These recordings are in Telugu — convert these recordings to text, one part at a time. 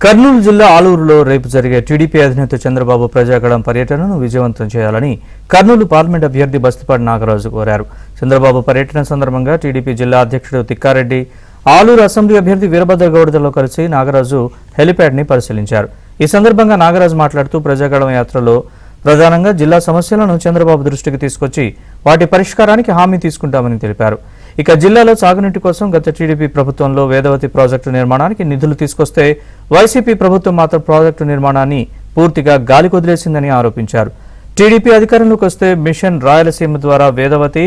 కర్నూలు జిల్లా ఆలూరులో రేపు జరిగే టీడీపీ అధినేత చంద్రబాబు ప్రజాగళం పర్యటనను విజయవంతం చేయాలని కర్నూలు పార్లమెంట్ అభ్యర్థి బస్తిపాటి నాగరాజు కోరారు. చంద్రబాబు పర్యటన సందర్భంగా టీడీపీ జిల్లా అధ్యక్షుడు తిక్కారెడ్డి, ఆలూరు అసెంబ్లీ అభ్యర్థి వీరభద్రగౌడతో కలిసి నాగరాజు హెలిప్యాడ్ ని పరిశీలించారు. ఈ సందర్భంగా నాగరాజు మాట్లాడుతూ ప్రజాగళం యాత్రలో ప్రధానంగా జిల్లా సమస్యలను చంద్రబాబు దృష్టికి తీసుకొచ్చి వాటి పరిష్కారానికి హామీ తీసుకుంటామని తెలిపారు. ఇక జిల్లాలో సాగునీటి కోసం గత టీడీపీ ప్రభుత్వంలో వేదవతి ప్రాజెక్టు నిర్మాణానికి నిధులు తీసుకొస్తే వైసీపీ ప్రభుత్వం మాత్రం ప్రాజెక్టు నిర్మాణాన్ని పూర్తిగా గాలికొదిలేసిందని ఆరోపించారు. టీడీపీ అధికారంలోకి వస్తే మిషన్ రాయలసీమ ద్వారా వేదవతి,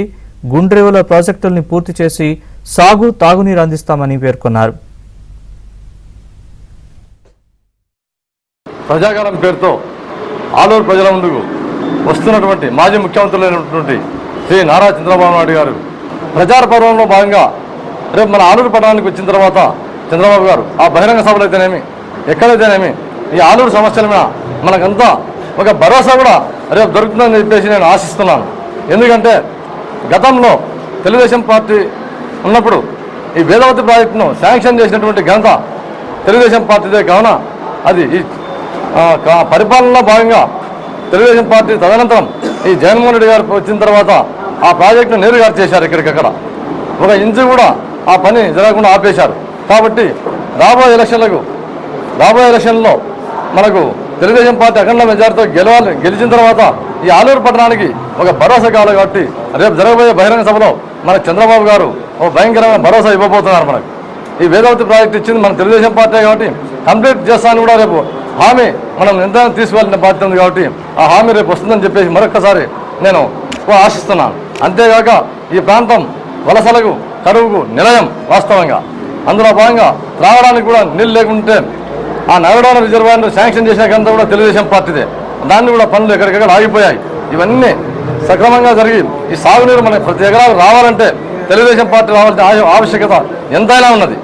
గుండ్రేవుల ప్రాజెక్టుల్ని పూర్తి చేసి సాగు, తాగునీరు అందిస్తామని పేర్కొన్నారు. ప్రజాగళం పేరుతో ఆలూరు ప్రజల ముందుకు వస్తున్నటువంటి మాజీ ముఖ్యమంత్రులైనటువంటి శ్రీ నారా చంద్రబాబు నాయుడు గారు ప్రచార పర్వంలో భాగంగా రేపు మన ఆలూరు పట్టణానికి వచ్చిన తర్వాత చంద్రబాబు గారు ఆ బహిరంగ సభలు అయితేనేమి ఎక్కడైతేనేమి ఈ ఆలూరు సమస్యల మీద మనకంతా ఒక భరోసా కూడా రేపు దొరుకుతుందని చెప్పేసి నేను ఆశిస్తున్నాను. ఎందుకంటే గతంలో తెలుగుదేశం పార్టీ ఉన్నప్పుడు ఈ వేదవతి ప్రాజెక్టును శాంక్షన్ చేసినటువంటి ఘనత తెలుగుదేశం పార్టీదే కావున అది ఈ పరిపాలనలో భాగంగా తెలుగుదేశం పార్టీ తదనంతరం ఈ జగన్మోహన్ రెడ్డి గారు వచ్చిన తర్వాత ఆ ప్రాజెక్టును నేరుగా చేశారు. ఇక్కడికక్కడ ఒక ఇంచు కూడా ఆ పని జరగకుండా ఆపేశారు. కాబట్టి రాబోయే ఎలక్షన్లో మనకు తెలుగుదేశం పార్టీ అఖండ మెజార్టీతో గెలిచిన తర్వాత ఈ ఆలూరు పట్టణానికి ఒక భరోసా కావాలి. కాబట్టి రేపు జరగబోయే బహిరంగ సభలో మన చంద్రబాబు గారు ఒక భయంకరమైన భరోసా ఇవ్వబోతున్నారు. మనకు ఈ వేదవతి ప్రాజెక్టు ఇచ్చింది మన తెలుగుదేశం పార్టీ కాబట్టి కంప్లీట్ చేస్తాను కూడా రేపు హామీ మనం ఎంత తీసుకువెళ్ళిన బాధ్యత ఉంది. కాబట్టి ఆ హామీ రేపు వస్తుందని చెప్పేసి మరొకసారి నేను ఆశిస్తున్నాను. అంతేగాక ఈ ప్రాంతం వలసలకు, కరువుకు నిలయం వాస్తవంగా. అందులో భాగంగా త్రాగడానికి కూడా నీళ్ళు లేకుంటే ఆ నగడాల రిజర్వాయర్ శాంక్షన్ చేసినాకంతా కూడా తెలుగుదేశం పార్టీదే. దాన్ని కూడా పనులు ఎక్కడికెక్కడ ఆగిపోయాయి. ఇవన్నీ సక్రమంగా జరిగి ఈ సాగునీరు మనకి ప్రతి ఎకరాలు రావాలంటే తెలుగుదేశం పార్టీ రావాల్సిన ఆవశ్యకత ఎంతైనా ఉన్నది.